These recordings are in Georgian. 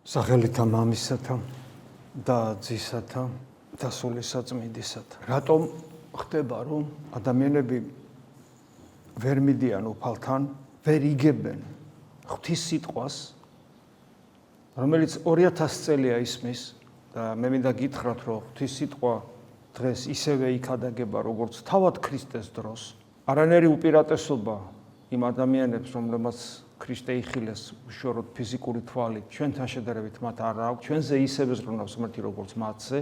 სახელითა მამისათა და ძისათა და სულისაწმინდისათა. რატომ ხდება, რომ ადამიანები ვერ მიდიან უფალთან, ვერ იგებენ ღვთის სიტყვას, რომელიც 2000 წელია ისმის და მე მინდა გითხრათ, რომ ღვთის სიტყვა დღეს ისევე იქადაგება, როგორც თავად ქრისტეს დროს. არანაირი უპირატესობა იმ ადამიანებს, რომლებმაც ქრისტე იხილეს უშუალოდ ფიზიკური თვალით, ჩვენთან შედარებით მათ არ აქვს, ჩვენზე ისევე ზრუნავს ღმერთი, როგორც მათზე.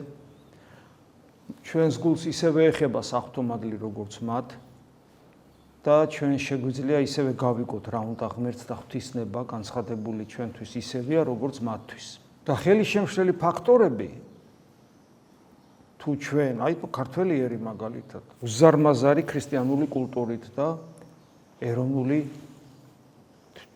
ჩვენს გულს ისევე ეხება საღვთო მადლი, როგორც მათ და ჩვენ შეგვიძლია ისევე გავიგოთ, რა უნდა ღმერთს და ღვთისნება განცხადებული ჩვენთვის ისევეა, როგორც მათთვის. და ხელისშემშლელი ფაქტორები თუ ჩვენ, აი ქართველი ერი მაგალითად, უზარმაზარი ქრისტიანული კულტურით და ეროვნული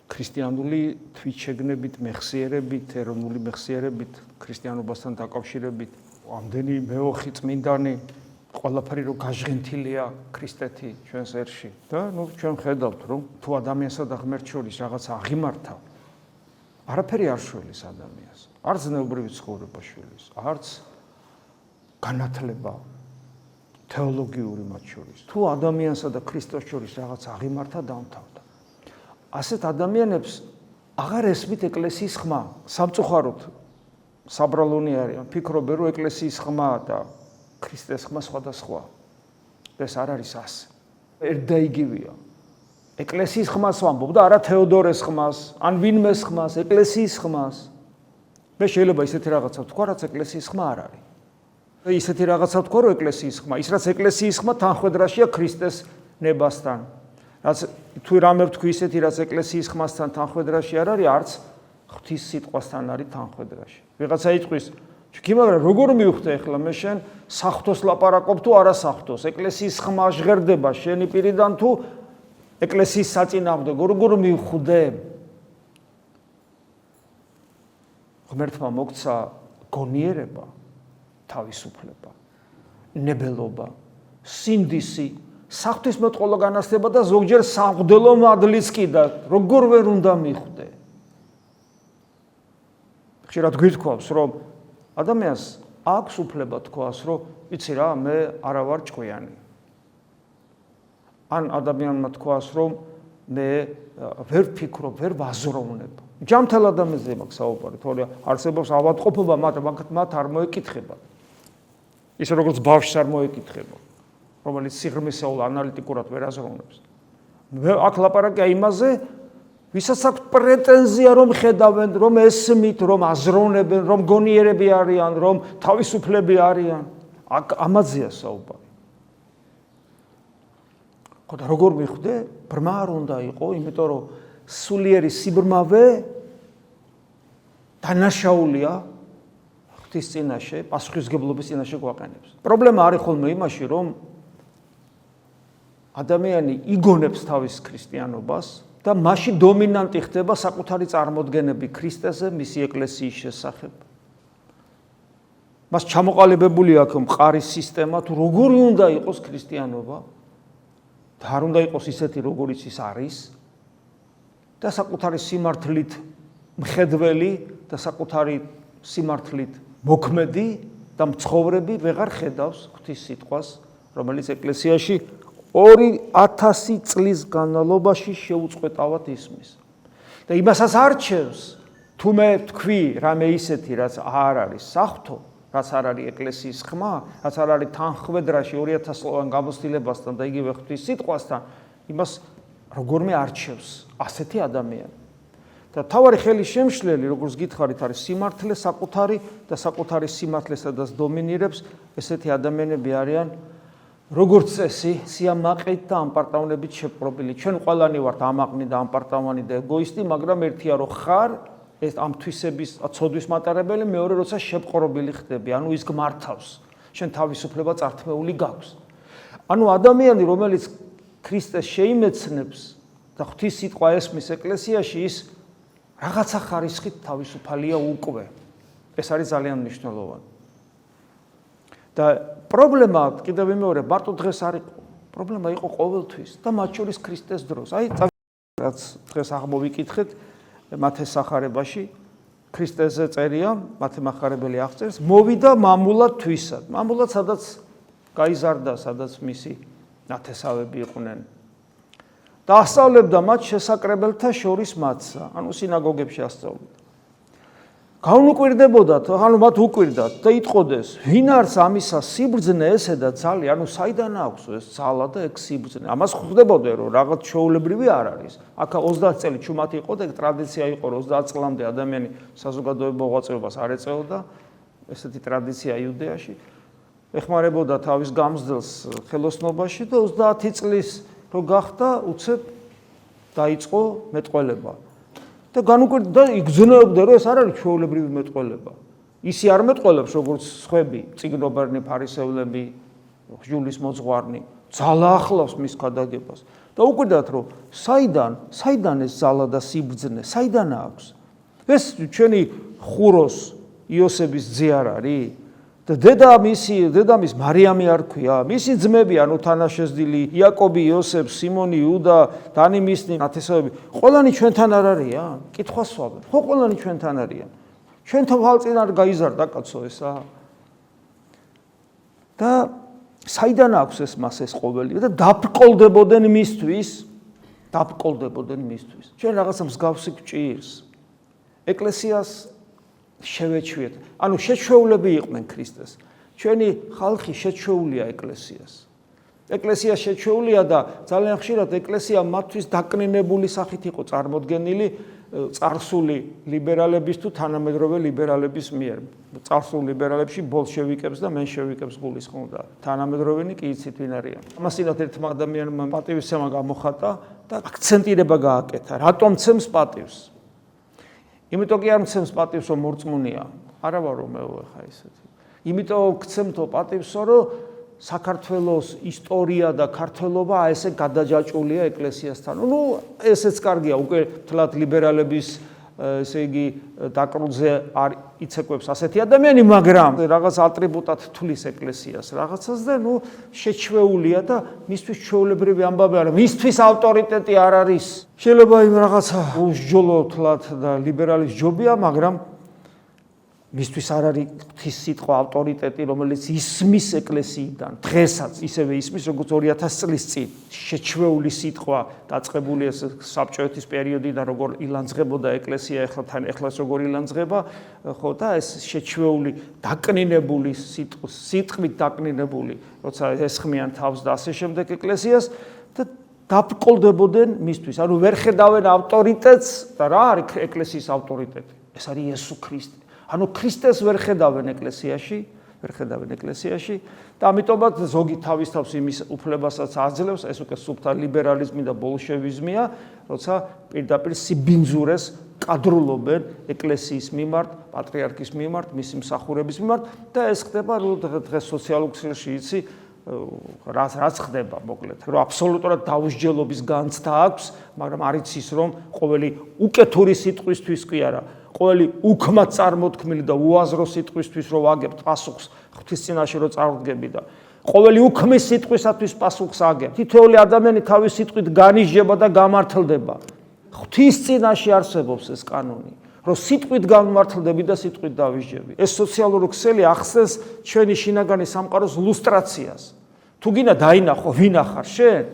ქრისტიანული თვითშეგნებით, მეხსიერებით, ეროვნული მეხსიერებით, ქრისტიანობასთან დაკავშირებით, ამდენი მეოხი წმინდანი, ყველაფერი რომ გაჟღენთილია ქრისტეთი ჩვენს ერში. და ჩვენ ხედავთ, რომ თუ ადამიანსა და ღმერთს შორის რაღაცა აღიმართა, არაფერი არ შველის ადამიანს. არც ზნეობრივი ცხოვრება შველის, არც განათლება თეოლოგიური მათ შორის. თუ ადამიანსა და ქრისტეს შორის რაღაც აღიმართა, დამთავრდა. ასეთ ადამიანებს აღარ ესმით ეკლესიის ხმა. სამწუხაროდ საბრალონი არიან. ფიქრობენ, რომ ეკლესიის ხმა და ქრისტეს ხმა სხვადასხვა. ეს არ არის ასე. ერთ და იგივეა. ეკლესიის ხმას ვამბობ და არა თეოდორეს ხმას, ან ვინმეს ხმას, ეკლესიის ხმას. მე შეიძლება ისეთი რაღაცა ვთქვა, რაც ეკლესიის ხმა არ არის. ისეთი რაღაცა ვთქვა, რომ ეკლესიის ხმა, ის რაც ეკლესიის ხმა თანხვედრაშია ქრისტეს ნებასთან. რაც თუ რამე ვთქვი ისეთი, რაც ეკლესიის ხმასთან თანხვედრაში არ არის, არც ღვთის სიტყვასთან არის თანხვედრაში. ვიღაცა იტყვის, კი, მაგრამ როგორ მივხვდე ახლა მე შენ საღვთოს ლაპარაკობ თუ არასაღვთოს? ეკლესიის ხმა ჟღერდება შენი პირიდან თუ ეკლესიის საწინააღმდეგო, როგორ მივხვდე? ღმერთმა მოგცა გონიერება, თავისუფლება, ნებელობა, სინდისი, საღვთისმეტყველო განათლება და ზოგჯერ სამღვდელო მადლიც კი და როგორ ვერ უნდა მიხვდე? ხშირად გვითქვავს, რომ ადამიანს აქვს უფლება თქვას, რომ იცი რა, მე არა ვარ ჭკვიანი. ან ადამიანმა თქვას, რომ მე ვერ ვფიქრობ, ვერ ვაზროვნებ. ჯამთელ ადამიანზე მაქვს საუბარი, თორე არსებობს ავადმყოფობა, მათ არ მოეკითხება. ისე როგორც ბავშვს არ მოეკითხება, რომელიც სიღრმისეულ ანალიტიკურად ვერ აზროვნებს. აქ ლაპარაკია იმაზე, ვისაც აქვს პრეტენზია, რომ ხედავენ, რომ ესმით, რომ აზროვნებენ, რომ გონიერები არიან, რომ თავისუფლები არიან. აქ ამაზეა საუბარი. ხო და როგორ მიხვდე? ბრმა არ უნდა იყო, იმიტომ რომ სულიერი სიბრმავე დანაშაულია ღვთის წინაშე, პასუხისმგებლობის წინაშე გვაყენებს. პრობლემა არის ხოლმე იმაში, რომ ადამიანი იგონებს თავის ქრისტიანობას და მასში დომინანტი ხდება საკუთარი წარმოდგენები ქრისტეზე, მისი ეკლესიის შესახებ. მას ჩამოყალიბებული აქვს მყარი სისტემა, თუ როგორი უნდა იყოს ქრისტიანობა და არ უნდა იყოს ისეთი, როგორიც ის არის და საკუთარი სიმართლით მხედველი და საკუთარი სიმართლით მოქმედი და მცხოვრები ვეღარ ხედავს ღვთის სიტყვას, რომელიც ეკლესიაში 2000 წლის განმავლობაში შეუწყვეტავად ისმის. და იმასაც არჩევს, თუ მე თქვი რამე ისეთი, რაც არ არის საღვთო, რაც არ არის ეკლესიის ხმა, რაც არ არის თანხვედრაში 2000 წლოვან გამოცდილებასთან და იგივე ღვთის სიტყვასთან, იმას როგორმე არჩევს ასეთი ადამიანი. და თავარი ხელის შემშლელი, როგორც გითხარით, არის სიმართლე საკუთარი და საკუთარი სიმართლეს სადაც დომინირებს, ესეთი ადამიანები არიან როგორც წესი, სიამაყით და ამპარტავნებით შეპყრობილი. ჩვენ ყველანი ვართ ამაყნი და ამპარტავანი და ეგოისტი, მაგრამ ერთია რომ ხარ ეს ამ თვისების ცოდვის მატარებელი, მეორე როცა შეპყრობილი ხდები, ანუ ის გმართავს. შენ თავისუფლება წართმეული გაქვს. ანუ ადამიანი, რომელიც ქრისტეს შეიმეცნებს და ღვთის სიტყვა ესმის ეკლესიაში, ის რაღაცა ხარისხით თავისუფალია უკვე. ეს არის ძალიან მნიშვნელოვანი. და პრობლემა კიდევ მეორე მარტო დღეს არ იყო. პრობლემა იყო ყოველთვის და მათ შორის ქრისტეს დროს. აი, რაც დღეს აღმოვიკითხეთ მათეს სახარებაში, ქრისტეზე წერია, მათი მახარებელი აღწერს, მოვიდა მამულად თვისად. მამულად სადაც გაიზარდა, სადაც მისი ნათესავები იყვნენ. და ასწავლებდა მათ შესაკრებელთა შორის მათსა, ანუ სინაგოგებში ასწავლიდა. გაუნუკვირდებოდათ, ანუ მათ უკვირდათ და იტყოდეს, ვინ არის ამისა სიბრძნე ესე და ძალე, ანუ საიდან აქვს ეს ძალა და ეგ სიბრძნე. ამას ხვდებოდნენ, რომ რაღაც ჩვეულებრივი არ არის. აქ 30 წელი ჩუმად იყო და ეგ ტრადიცია იყო, 30 წლამდე ადამიანი საზოგადოებრივ მოღვაწეობას არ ეწეოდა, ესეთი ტრადიცია იუდეაში. ეხმარებოდა თავის გამზრდელს ხელოსნობაში და 30 წლის რო გახდა, უცებ დაიწყო მეტყველება. და განუკვირდა და იგრძნობდა, რომ ეს არ არის ჩვეულებრივი მეტყველება. ისი არ მეტყველებს, როგორც სხვები, წიგნობარნი, ფარისევლები, ჟულის მოძღვარნი, ძალა ახლავს მის გადაგებას. და უკვირდათ, რომ საიდან ეს ძალა და სიბრძნე, საიდან აქვს? ეს ჩვენი ხუროს იოსების ძე არ არის? და დედამის მარიამი არ ქვია, მისი ძმები, ანუ თანაშეზდილი, იაკობი, იოსებ, სიმონი, იუდა, დანი მისნი, ნათესავები, ყველანი ჩვენთან არ არიან? კითხვა სვამენ. ხო, ყველანი ჩვენთან არიან. ჩვენთან ხალწინ არ გაიზარდა კაცო ესა? და საიდან აქვს ეს მას ეს ყოველი და დაბრკოლდებოდნენ მისთვის. ჩვენ რაღაცა მსგავსი გჭირს. ეკლესიას შევეჩვიეთ. ანუ შეჩვეულები იყვნენ ქრისტეს. ჩვენი ხალხი შეჩვეულია ეკლესიას. ეკლესია შეჩვეულია და ძალიან ხშირად ეკლესია მათთვის დაკნინებული სახით იყო წარმოდგენილი წარსული ლიბერალების თუ თანამედროვე ლიბერალების მიერ. წარსულ ლიბერალებში ბოლშევიკებს და მენშევიკებს გულისხმობდა. თანამედროვენი კი იცით ვინ არიან. ამასინათ ერთმა ადამიანმა პატივისცემა გამოხატა და აქცენტირება გააკეთა. რატომ ცემს პატივს? იმიტომ კი არ მცემს პატივს, რომ მორწმუნეა. არა ვარ რომეო ხა ისეთი. იმიტომ გცემთო პატივსო, რომ საქართველოს ისტორია და ქართველობა ესე გადაჯაჭულია ეკლესიასთან. ნუ ესეც კარგია, უკვე თლათ ლიბერალების ესე იგი დაკრულზე არ იცეკვებს ასეთი ადამიანი, მაგრამ რაღაც ატრიბუტად თulis ეკლესიას რაღაცას და ნუ შეჩვეულია და მისთვის ჩვეულებრივი ამბავი არა, მისთვის ავტორიტეტი არ არის. შეიძლება იმ რაღაცა უსჯოლო თლათ და ლიბერალის ჯობია, მაგრამ მისთვის არ არის ღვთის სიტყვა ავტორიტეტი, რომელიც ისმის ეკლესიიდან, დღესაც ისევე ისმის, როგორც 2000 წლის წინ. შეჩვეული სიტყვა დაწყებული ეს საბჭოეთის პერიოდიდან როგორ ილანძღებოდა ეკლესია, ეხლაც როგორ ილანძღება, ხო და ეს შეჩვეული, დაკნინებული სიტყვით დაკნინებული, როცა ესხმიან თავს და ასე შემდეგ ეკლესიას და დაბრკოლდებოდნენ მისთვის. ანუ ვერ ხედავენ ავტორიტეტს და რა არის ეკლესიის ავტორიტეტი? ეს არის იესო ქრისტე. ანუ ქრისტეს ვერ ხედავენ ეკლესიაში და ამიტომაც ზოგი თავის თავს იმის უფლებასაც აძლევს, ეს უკვე სუფთა ლიბერალიზმი და ბოლშევიზმია, როცა პირდაპირ სიბინძურეს კადრულობენ ეკლესიის მიმართ, პატრიარქის მიმართ, მისი მსახურების მიმართ და ეს ხდება დღეს სოციალურ ქსელში იცი რაც ხდება მოკლედ, რომ აბსოლუტურად დაუსჯელობის განცდა აქვს, მაგრამ არ იცის რომ ყოველი უკეთური სიტყვისთვის კი არა ყოველი უქმად წარმოთქმილი და უაზრო სიტყვისთვის რომ ვაგებთ პასუხს ღვთის წინაშე რომ წარდგები და ყოველი უქმის სიტყვისათვის პასუხს აგებ. თითოეული ადამიანი თავის სიტყვით განისჯება და გამართლდება. ღვთის წინაშე არსებობს ეს კანონი, რომ სიტყვით გამართლდები და სიტყვით დავისჯები. ეს სოციალური ქსელი ახსენს ჩვენი შინაგანი სამყაროს ლუსტრაციას. თუ გინდა დაინახო ვინ ახარ შენ?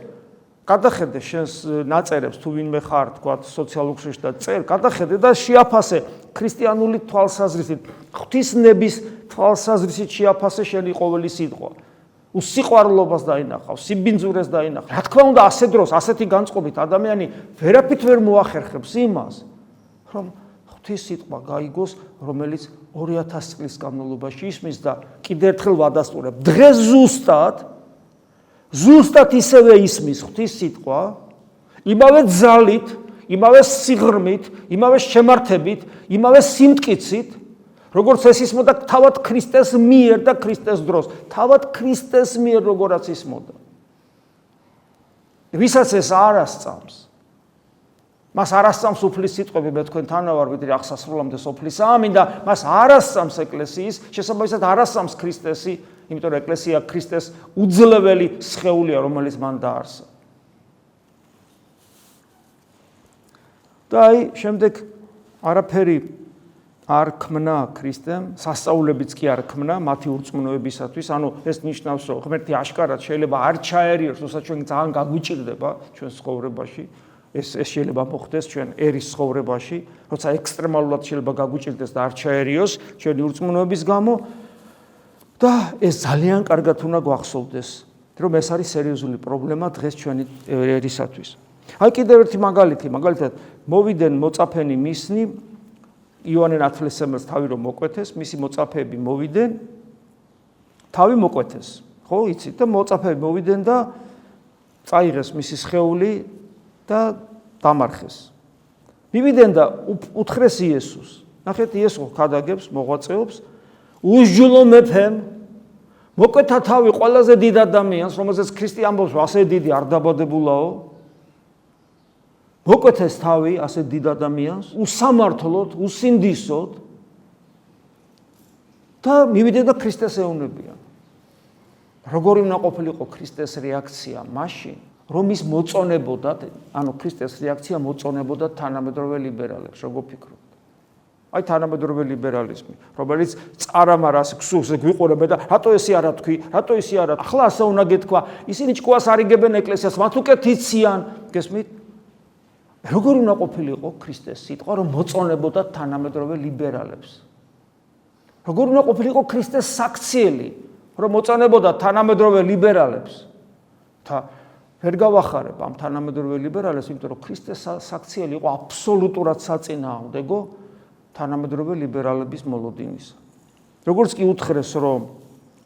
გადახედე შენს ნაწერებს თუ ვინმე ხარ, თქვა სოციალურ ქსელში და წერ, გადახედე და შეაფასე ქრისტიანული თვალსაზრისით, ღვთისნების თვალსაზრისით შეაფასე შენი ყოველი სიტყვა. უსიყვარულობას დაინახავ, სიბინძურეს დაინახავ. რა თქმა უნდა, ასე დროს, ასეთი განწყობით ადამიანი ვერაფრით ვერ მოახერხებს იმას, რომ ღვთის სიტყვა გაიგოს, რომელიც 2000 წლის განმავლობაში ისმის და კიდევ ერთხელ ვადასტურებ. დღეს ზუსტად ისევე ისმის ღვთის სიტყვა, იმავე ძალით, იმავე სიღრმით, იმავე შემართებით, იმავე სიმტკიცით, როგორც ეს ისმოდა თავად ქრისტეს მიერ და ქრისტეს დროს, თავად ქრისტეს მიერ როგორაც ისმოდა. ვისაც ეს არ ასწამს, მას არ ასწამს უფლის სიტყვები, მე თქვენ თანავარ ვიდრე აღსასრულამდე სოფლის ამინ და მას არ ასწამს ეკლესიის, შესაბამისად არ ასწამს ქრისტესი, იმიტომ რომ ეკლესია ქრისტეს უძლეველი სხეულია, რომელიც მან დაარსა. და აი შემდეგ არაფერი არ ქმნა ქრისტემ, სასწაულებიც კი არ ქმნა მათი ურწმუნოებისათვის. ანუ ეს ნიშნავს, რომ ღმერთი აშკარად შეიძლება არ ჩაერიოს, თუმცა ჩვენ ძალიან გაგვიჭირდება ჩვენ ცხოვრებაში. ეს შეიძლება მოხდეს ჩვენ ერის ცხოვრებაში, როცა ექსტრემალურად შეიძლება გაგვიჭირდეს და არ ჩაერიოს ჩვენი ურწმუნოების გამო და ეს ძალიან კარგად უნდა გვახსოვდეს, რომ ეს არის სერიოზული პრობლემა დღეს ჩვენი ერისათვის. აი კიდევ ერთი მაგალითი, მაგალითად მოვიდნენ მოწაფენი მისნი იოანე ნათლისმცემელს თავი რომ მოკვეთეს, მისი მოწაფეები მოვიდნენ, თავი მოკვეთეს, ხო, იცით და მოწაფეები მოვიდნენ და წაიღეს მისი სხეული და დამარხეს. მივიდნენ და უთხრეს იესოს. ნახეთ, იესო ხადაგებს, მოღვაწეობს, უსჯულო მეფემ, მოკვეთა თავი ყველაზე დიდ ადამიანს, რომელზეც ქრისტე ამბობს, ასე დიდი არ დაბადებულაო. მოკვეთეს თავი ასე დიდ ადამიანს, უსამართლოდ, უსინდისოდ და მივიდნენ და ქრისტეს ეუბნებიან. როგორი უნდა ყოფილიყო ქრისტეს რეაქცია მაშინ, რომ ის მოწონებოდათ, ანუ ქრისტეს რეაქცია მოწონებოდათ თანამედროვე ლიბერალებს, როგორ ფიქრობთ? აი თანამედროვე ლიბერალიზმი, რომელიც წარამარას ქსურს გვიყურებენ და რატო ესე არა თქვი, რატო ესე არა, ახლა ასე უნდა გეთქვა, ისინი ჭკუას არ იგებენ ეკლესიას, მათ უკეთ იციან, გესმით? როგორ უნდა ყოფილიყო ქრისტეს სიტყვა, რომ მოწონებოდათ თანამედროვე ლიბერალებს? როგორ უნდა ყოფილიყო ქრისტეს საქციელი, რომ მოწონებოდათ თანამედროვე ლიბერალებს? და ვერ გავახარებ ამ თანამედროვე ლიბერალებს, იმიტომ რომ ქრისტეს საქციელი იყო აბსოლუტურად საწინააღმდეგო თანამედროვე ლიბერალების მოლოდინის. როგორც კი უთხრეს, რომ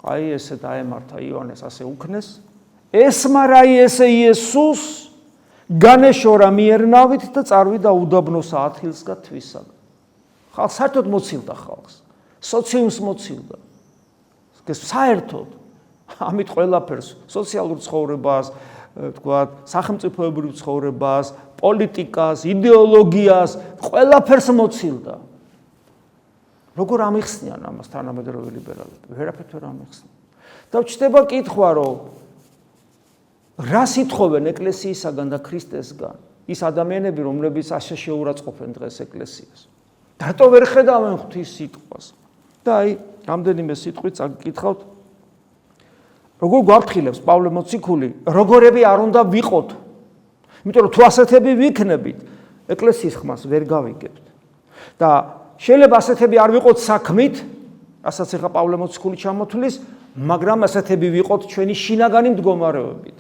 აი ესე დაემართა იოანეს ასე უქნეს, ესმარა ესე იესოს განეშორა მიერნავით და წარვიდა უდაბნოს ათილს და თვისაგან. ხალხს საერთოდ მოცილდა ხალხს, სოციუმს მოცილდა. ეს საერთოდ ამით ყველაფერს, სოციალურ ცხოვრებას, თქვათ, სახელმწიფოებრივ ცხოვრებას, პოლიტიკას, იდეოლოგიას, ყველაფერს მოცილდა. როგორ ამიხსნიან ამას თანამედროვე ლიბერალები? ვერაფერთ ვერ ამიხსნიან. და ჩდება კითხვა, რომ რა სიტყვენ ეკლესიისაგან და ქრისტესგან ის ადამიანები, რომლებიც ასე შეურაცხყოფენ დღეს ეკლესიას? რატო ვერ ხედავენ ღვთის სიტყვას? და აი, რამდენიმე სიტყვით წაგიკითხავთ. როგორ გვაფრთხილებს პავლე მოციქული, როგორები არ უნდა ვიყოთ? იმიტომ რომ თუ ასეთები ვიქნებით, ეკლესიის ხმას ვერ გავიგებთ. და შეიძლება ასეთები არ ვიყოთ საქმით, რასაც ახლა პავლე მოციქული ჩამოთვლის, მაგრამ ასეთები ვიყოთ ჩვენი შინაგანი მდგომარეობით.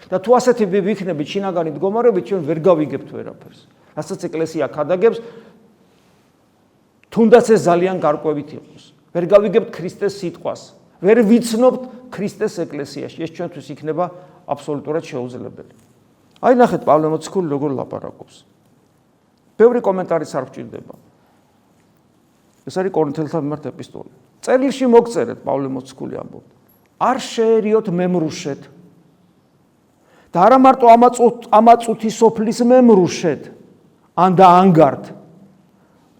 და თუ ასეთები ვიქნებით შინაგანი მდგომარეობით, ჩვენ ვერ გავიგებთ ვერაფერს. რასაც ეკლესია ხადაგებს, თუნდაც ეს ძალიან გარკვევით იყოს. ვერ გავიგებთ ქრისტეს სიტყვას. ვერ ვიცნობთ ქრისტეს ეკლესიაში. ეს ჩვენთვის იქნება აბსოლუტურად შეუძლებელი. აი ნახეთ პავლე მოციქული როგორ ლაპარაკობს. ბევრი კომენტარიც არ გვჭირდება. ეს არის კორინთელთა მიმართ ეპისტოლე. წერილში მოგწერეთ პავლე მოციქული ამბობს. არ შეერიოთ მემრუშეთ. და არა მარტო ამაწუთი სოფლის მემრუშეთ, ან და ანგართ,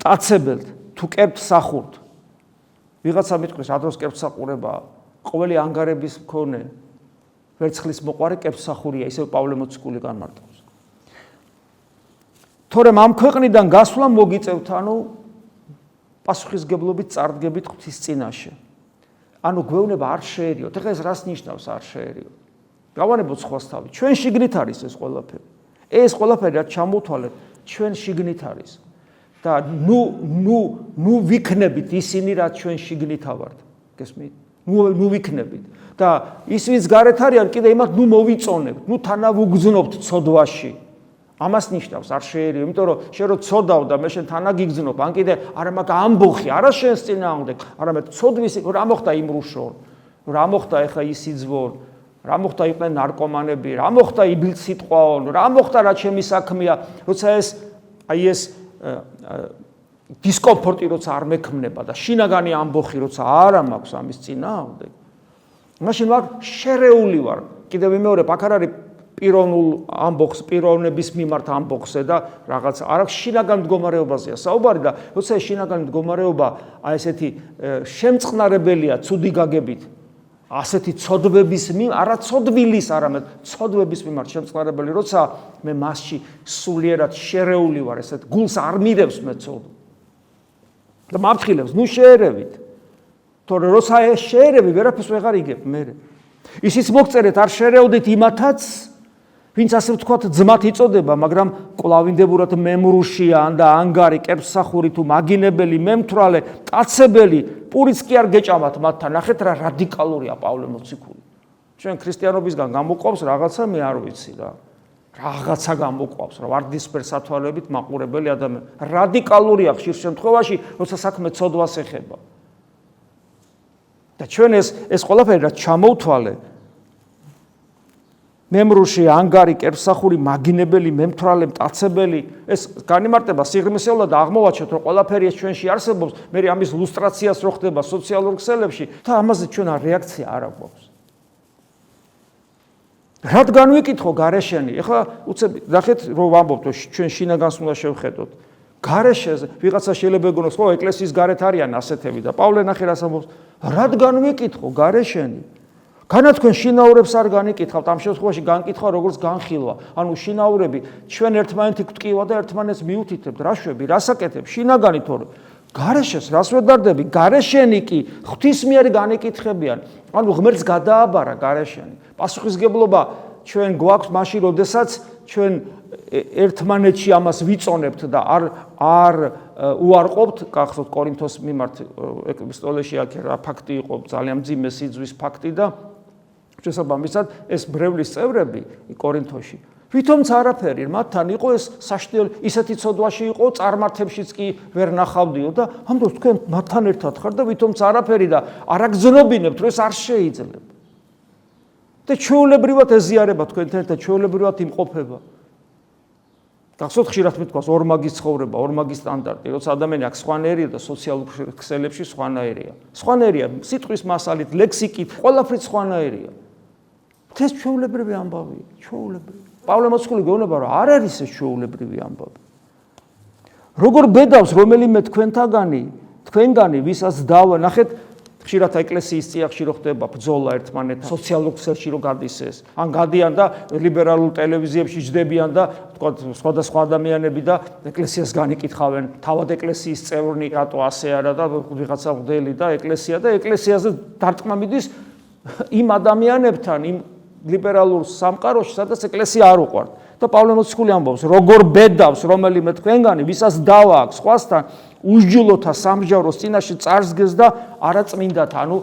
ტაცებელთ, თუ კერპთ სახურთ. ვიღაცა მიტყვის, რა დროს კერპთ საყურებაა, ყოველი ანგარების მქონე ვერცხლის მოყვარე კერპთ სახურია, ისევ პავლე მოციქული განმარტავს. თორემ ამ ქვეყნიდან გასვლა მოგიწევთ, ანუ პასუხისგებლობით წარდგებით ღვთის წინაშე. ანუ გვეუბნება არ შეერიოთ. ეხლა ეს რას ნიშნავს არ შეერიოთ? გავანებოთ სხვას თავი. ჩვენ შიგნით არის ეს ყველაფერი. ეს ყველაფერი რაც ჩამოვთვალეთ, ჩვენ შიგნით არის. და ნუ ვიქნებით ისინი რაც ჩვენ შიგნით ავართ. გესმით? ნუ ვიქნებით. და ის ვინც გარეთ არიან, კიდე იმათ ნუ მოვიწონებთ, ნუ თანავუგზნობთ ცოდვაში. ამას ნიშნავს არ შეერიო, იმიტომ რომ შენ რო ცოდავ და მე შენ თანაგიგზნობ, ან კიდე არა მაგ ამბოხი, არა შენს წინააღმდეგ, არამედ ცოდვის რა მოხდა იმ რუშორ, რა მოხდა ეხა ის იძვორ, რა მოხდა იყვნენ ნარკომანები, რა მოხდა იბილ სიტყვაო, რა მოხდა რა ჩემი საქმეა, როცა ეს დისკომფორტი როცა არ მექმნება და შინაგანი ამბოხი როცა არა მაქვს ამის წინააღმდეგ, მაშინ ვარ შერეული ვარ. კიდევ ვიმეორებ, აქ არ არის პიროვნულ ამბოხს, პიროვნების მიმართ ამბოხზე და რაღაც არ აქვს შინაგან მდგომარეობაზეა საუბარი და როცა ეს შინაგანი მდგომარეობა აი ესეთი შემწყნარებელია ცუდი გაგებით, ასეთი ცოდვების არა ცოდვილის, არამედ ცოდვების მიმართ შემწყნარებელი, როცა მე მასში სულიერად შერეული ვარ, ესეთ გულს არ მირევს მე ცოდვა. და მაფრთხილებს, ნუ შეერევით. თორე როცა შეერევი, ვერაფერს ვეღარ იგებ მე. ისიც მოგწერეთ, არ შეერევდით იმათაც, ვინც ასე ვთქვათ, ძმათ იწოდება, მაგრამ კვლავინდებურად მემრუშია, ან და ანგარი, კერპსახური თუ მაგინებელი, მემთვრალე, ტაცებელი, პურიც კი არ გეჭამათ მათთან. ნახეთ რა რადიკალურია პავლე მოციქული. ჩვენ ქრისტიანობისგან გამოყვავს რაღაცა, მე არ ვიცი რა. რაღაცა გამოყვავს რა, ვარდისფერ სათვალებით მაყურებელი ადამიანი. რადიკალურია ხშირ შემთხვევაში, როცა საქმე ცოდვას ეხება. და ჩვენ ეს ყველაფერი რაც ჩამოვთვალე, მემრუში, ანგარი, კერპსახური, მაგინებელი, მემთვრალე, მტაცებელი, ეს განიმარტება სიღრმისეულად და აღმოვაჩენთ, რომ ყველაფერი ეს ჩვენში არსებობს, მე ამის ლუსტრაციას რო ხდება სოციალურ ქსელებში და ამაზე ჩვენ რეაქცია არ აქვს. რადგან ვიკითხო გარეშენი, ეხლა უცებ ნახეთ რომ ვამბობთ, რომ ჩვენ შინაგანს უნდა შევხედოთ. გარეშეზე ვიღაცა შეიძლება ეგონოს, ხო, ეკლესიის გარეთ არიან ასეთები და პავლე ნახე რას ამბობს, რადგან ვიკითხო გარეშენი. განა თქვენ შინაურებს არ განიკითხავთ, ამ შემთხვევაში განკითხვა როგორც განხილვა. ანუ შინაურები ჩვენ ერთმანეთი გვტკივა და ერთმანეთს მიუთითებთ, რა შვები, რასაკეთებ, შინაგანი თორე. გარეშეს რას ვედარდები? გარეშენი კი ღვთისმიერ განიკითხებიან. ანუ ღმერთს გადააბარა გარეშენი. პასუხისგებლობა ჩვენ გვაქვს მაშინ, როდესაც ჩვენ ერთმანეთში ამას ვიწონებთ და არ უარყოფთ, გახსოვთ კორინთოს მიმართ ეპისტოლეში აქ რა ფაქტი იყო, ძალიან მძიმე სიძვის ფაქტი და შესაბამისად ეს ბრევლის წევრები კორინთოში ვითომც არაფერი მათთან იყო ეს საშტიელი ისეთი ცოდვაში იყო, წარმართებშიც კი ვერ ნახავდიო და ამბობს თქვენ მათთან ერთად ხარ და ვითომც არაფერი და არ აგზნობინებთ, რომ ეს არ შეიძლება. და ჩვეულებრივად ეზიარება თქვენთან ერთად, ჩვეულებრივად იმყოფება. გახსოვთ ხშირად მithქვას ორმაგის ცხოვრება, ორმაგის სტანდარტი, როცა ადამიანი აქ სხვანაირია და სოციალურ ქსელებში სხვანაირია. სხვანაირია სიტყვის მასალით, ლექსიკით, ყველაფრით სხვანაირია. ეს ჩვეულებრივი ამბავია, ჩვეულებრივი. პავლე მოციქული გეუბნება, რომ არ არის ეს ჩვეულებრივი ამბავი. როგორ ბედავს რომელიმე თქვენგანი, ვისაც დავა, ნახეთ, ხშირად ეკლესიის წიაღში რო ხდება ბრძოლა ერთმანეთთან, სოციალურ ქსელში რო გადის ეს. ან გადიან და ლიბერალურ ტელევიზიებში ჯდებიან და თქვა სხვადასხვა ადამიანები და ეკლესიას განიკითხავენ, თავად ეკლესიის წევრნი, რატო ასე არა და ვიღაცა მღვდელი და ეკლესიაზე დარტყმა მიდის იმ ადამიანებთან, იმ ლიბერალურ სამყაროში, სადაც ეკლესია არ უყვართ. და პავლე მოციქული ამბობს, როგორ ბედავს რომელიმე თქვენგანი, ვისაც დავა აქვს სხვასთან, უსჯულოთა სამსჯავროს წინაშე წარსდგეს და არაწმინდათა, ანუ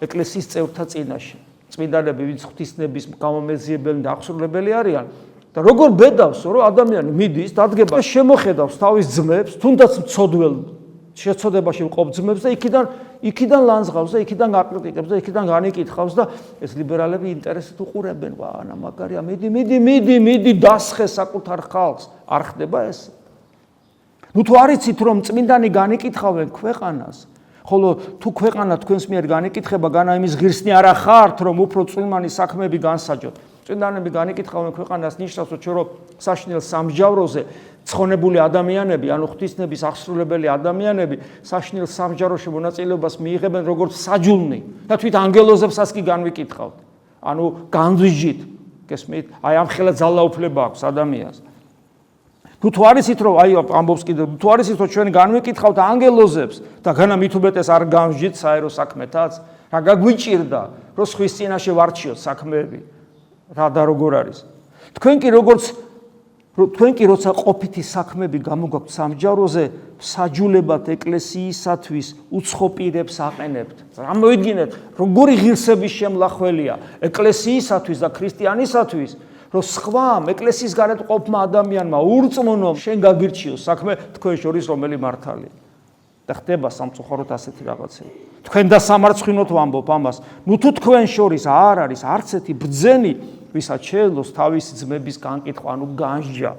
ეკლესიის წევრთა წინაშე. წმინდანები, ვინც ღვთისნების გამომეძიებელი და აღსრულებელი არიან და როგორ ბედავს, რომ ადამიანი მიდის, დადგება და შემოხედავს თავის ძმებს, თუნდაც მცოდველ შეცოდებაში მყოფ ძმებს და იქიდან ლანძღავს და იქიდან აკრიტიკებს და იქიდან განიკითხავს და ეს ლიბერალები ინტერესით უყურებენ, ანა მაგარია, მიდი დასხე საკუთარ ხალხს, არ ხდება ეს. ნუ თუ არიცით რომ წმინდანი განიკითხავენ ქვეყანას, ხოლო თუ ქვეყანა თქვენს მიერ განიკითხება, განა იმის ღირსნი არა ხართ, რომ უფრო წვიმანი საქმეები განსაჯოთ. წმინდანები განიკითხავენ ქვეყანას, ნიშნავს, რომ ჩვენ საშინელ სამსჯავროზე ცხონებული ადამიანები, ანუ ღვთისნების აღსრულებელი ადამიანები, საშინელ სამსჯავროში მონაწილეობას მიიღებენ როგორც საჯულნი და თვით ანგელოზებსაც კი განვიკითხავთ. ანუ განვიჟით, გესმით? აი ამ ხელა ძალაუფლება აქვს ადამიანს. თუ არიცით რომ აი ამბობს კიდევ, თუ არიცით რომ ჩვენ განვიკითხავთ ანგელოზებს და განა მით უმეტეს არ განვიჟით საერო საქმეთაც, რა გაგვიჭირდა, რომ ხვის წინაშე ვარჩიოთ საქმეები. რა და როგორ არის? თქვენ კი როცა ყოფითი საქმეები გამოგაქვთ სამსჯავროზე, საჯულებად ეკლესიისათვის უცხო პირებს აყენებთ. ამოიდგინეთ, როგორი ღირსების შემლახველია ეკლესიისათვის და ქრისტიანისათვის, რომ სხვამ ეკლესიის გარეთ ყოფმა ადამიანმა ურწმუნომ შენ გაგირჩიოს საქმე თქვენ შორის რომელი მართალია. და ხდება სამწუხაროდ ასეთი რაღაცები. თქვენ და სამარცხვინოთ ვამბობ ამას. ნუ თუ თქვენ შორის არ არის არც ერთი ბრძენი, ვისაც შეეძლოს თავისი ძმების განკითხვა, ანუ განსჯა.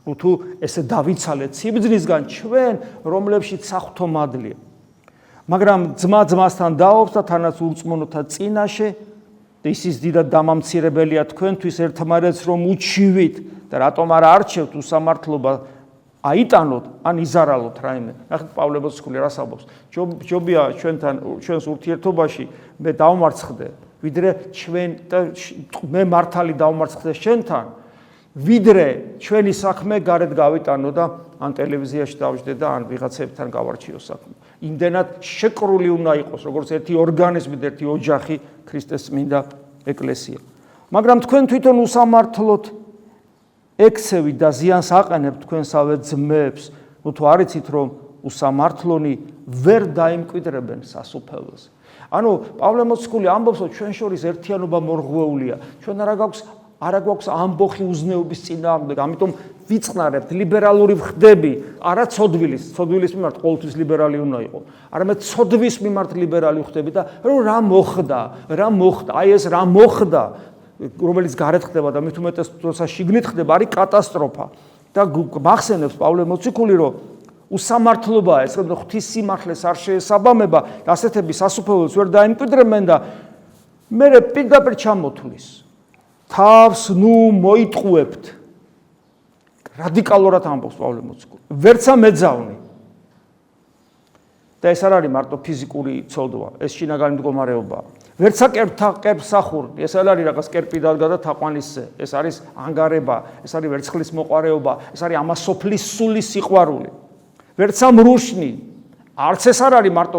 ნუ თუ ესე დავიცალეთ სიბძნისგან ჩვენ, რომლებშიც საღვთო მადლია. მაგრამ ძმა-ძმასთან დაობს და თანაც ურწმუნოთა წინაშე და ისიც დიდად დამამცირებელია თქვენთვის ერთმანეთს რომ უჩივით და რატომ არ არჩევთ უსამართლობა აიტანოთ ან იზარალოთ რაიმე. ნახეთ პავლე მოციქული რას ამბობს. ჯობია ჩვენს ურთიერთობაში მე დავმარცხდე, ვიდრე მე მართალი დავმარცხდე შენთან ვიდრე ჩვენი საქმე გარეთ გავიტანო და ან ტელევიზიაში დავждდე და ან ვიღაცებთან გავარჩიო საქმე. იმდენად შეკრული უნდა იყოს, როგორც ერთი ორგანიზმი და ერთი ოჯახი ქრისტეს წმინდა ეკლესია. მაგრამ თქვენ თვითონ უსამართლოდ ექცევით და ზიანს აყენებთ თქვენსავე ძმებს, თუ არ იცით რომ უსამართლონი ვერ დაიმკვიდრებენ სასუფეველს. ანუ პავლე მოციქული ამბობს, რომ ჩვენ შორის ერთიანობა მორღვეულია. ჩვენ არა გვაქვს ამბოხი უზნეობის წინააღმდეგ, ამიტომ ვიწყნარებთ ლიბერალური ვხდები, არა ცოდვილის მიმართ ყოველთვის ლიბერალი უნდა იყო, არამედ ცოდვის მიმართ ლიბერალი ვხდები და რომ რა მოხდა, აი ეს რა მოხდა, რომელიც გარეთ ხდება და მით უმეტეს როცა შიგნით ხდება, არის კატასტროფა. და მახსენებს პავლე მოციქული, რომ უსამართლობაა ეს, რომ ღვთის სიმართლეს არ შეესაბამება, ასეთები სასუფეველს ვერ დაიმკვიდრებენ და მერე პირდაპირ ჩამოთვლის. თავს მოიტყუებთ. რადიკალურად ამბობს პავლე მოციქული. ვერცა მეძავნი. და ეს არ არის მარტო ფიზიკური ცოდვა, ეს შინაგანი მდგომარეობაა. ვერცა კერპს სახურნი, ეს არ არის რაღაც კერპი დადგა და თაყვანისზე, ეს არის ანგარება, ეს არის ვერცხლის მოყარეობა, ეს არის ამასოფლის სული სიყვარული. ვერცა მრუშნი, არც ეს არ არის მარტო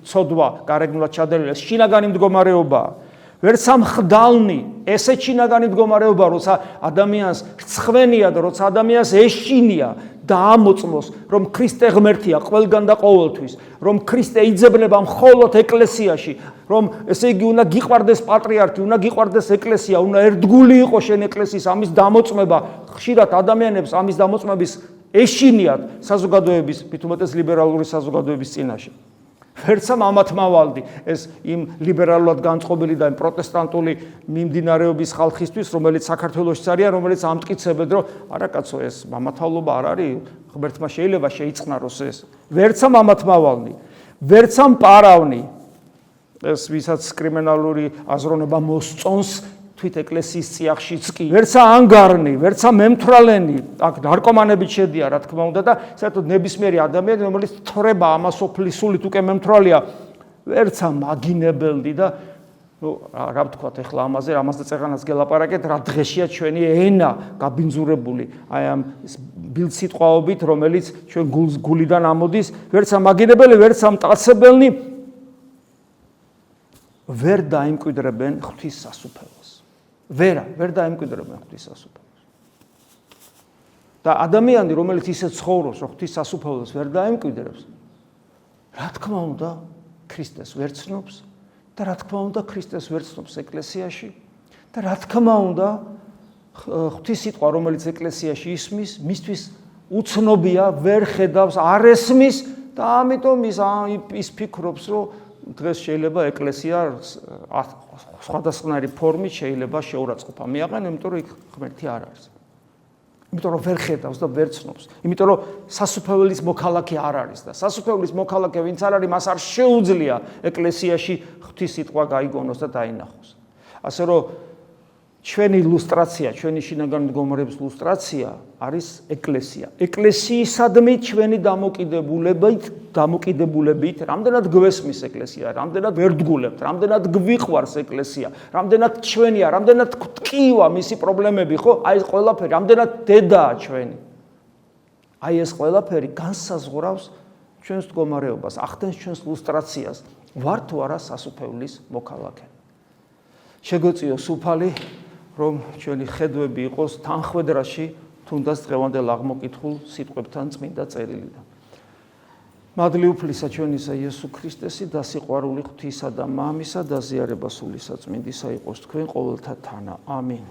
ცოდვა, გარეგნულად ჩადენილი, ეს შინაგანი მდგომარეობაა. ვერცა მხდალნი, ესე შინაგანი მდგომარეობა, როცა ადამიანს რცხვენია და როცა ადამიანს ეშინია და ამოწმოს, რომ ქრისტე ღმერთია ყველგან და ყოველთვის, რომ ქრისტე იძებნება მხოლოდ ეკლესიაში, რომ ესე იგი უნდა გიყვარდეს პატრიარქი, უნდა გიყვარდეს ეკლესია, უნდა ერთგული იყოს შენ ეკლესიის ამის დამოწმება, ხშირად ადამიანებს ამის დამოწმების ეშინიათ საზოგადოების, მით უმეტეს ლიბერალური საზოგადოების წინაშე. ვერცა მამათმავალდი ეს იმ ლიბერალურად განწყობილი და იმ პროტესტანტული მიმდინარეობის ხალხისთვის, რომელიც საქართველოში არიან, რომელიც ამტკიცებენ, რომ არა კაცო, ეს მამათმავლობა არ არის, ღმერთმა შეიძლება შეიწყნაროს ეს. ვერცა მამათმავალნი, ვერცა მპარავნი, ეს ვისაც კრიმინალური აზროვნება მოსწონს თვით ეკლესიის წიაღშიც კი, ვერცა ანგარნი, ვერცა მემთვრალენი, აქ ნარკომანები შედიან, რა თქმა უნდა და საერთოდ ნებისმიერი ადამიანი, რომელიც თრება ამასოფლის სულით უკვე მემთვრალია, ვერცა მაგინებელდი და რა ვთქვათ ახლა ამაზე წეღანაც გელაპარაკეთ, რა დღეშია ჩვენი ენა გაბინძურებული, აი ამ ბილდსიტყვაობით, რომელიც ჩვენ გულიდან ამოდის, ვერცა მაგინებელი, ვერცა მტაცებელნი ვერ დაიმკვიდრებენ ღვთის სასუფეველს. ვერ დაიმკვიდრებენ ღვთის სასუფეველს. და ადამიანი, რომელიც ისე ცხოვრობს, რომ ღვთის სასუფეველს ვერ დაიმკვიდრებს, რა თქმა უნდა, ქრისტეს ვერ ცნობს და რა თქმა უნდა, ქრისტეს ვერ ცნობს ეკლესიაში და რა თქმა უნდა, ღვთის სიტყვა, რომელიც ეკლესიაში ისმის, მისთვის უცნობია, ვერ ხედავს, არ ესმის და ამიტომ ის ფიქრობს, რომ დღეს შეიძლება ეკლესია სხვადასხვანაირი ფორმით შეიძლება შეურაცხყოფა მიაყენო, იმიტომ რომ იქ ღმერთი არ არის. იმიტომ რომ ვერ ხედავს და ვერ ცნობს. იმიტომ რომ სასუფეველის მოქალაქე არ არის და სასუფეველის მოქალაქე ვინც არ არის, მას არ შეუძლია ეკლესიაში ღვთის სიტყვა გაიგონოს და დაინახოს. ასე რომ ჩვენი ილუსტრაცია, ჩვენი შინაგანი მდგომარეობის ილუსტრაცია არის ეკლესია. ეკლესიისადმი ჩვენი დამოკიდებულებით, რამდენად გვესმის ეკლესია, რამდენად ვერდგულებთ, რამდენად გვიყვარს ეკლესია, რამდენად ჩვენია, რამდენად გტკივა მისი პრობლემები, ხო? აი ეს ყველაფერი, რამდენად დედაა ჩვენი. აი ეს ყველაფერი განსაზღვრავს ჩვენს მდგომარეობას, ახდენს ჩვენს ილუსტრაციას, ვარ თუ არა სასუფეველის მოქალაქე. შეგვეწიოს უფალი, რომ ჩვენი ხედვები იყოს თანხვედრაში, თუნდაც დღევანდელ აღმოკითხულ სიტყვებთან წმინდა წერილიდან. მადლი უფლისა ჩვენისა იესო ქრისტესი და სიყვარული ღვთისა და მამისა და ზიარება სული საწმინდისა იყოს თქვენ ყოველთა თანა. ამინ.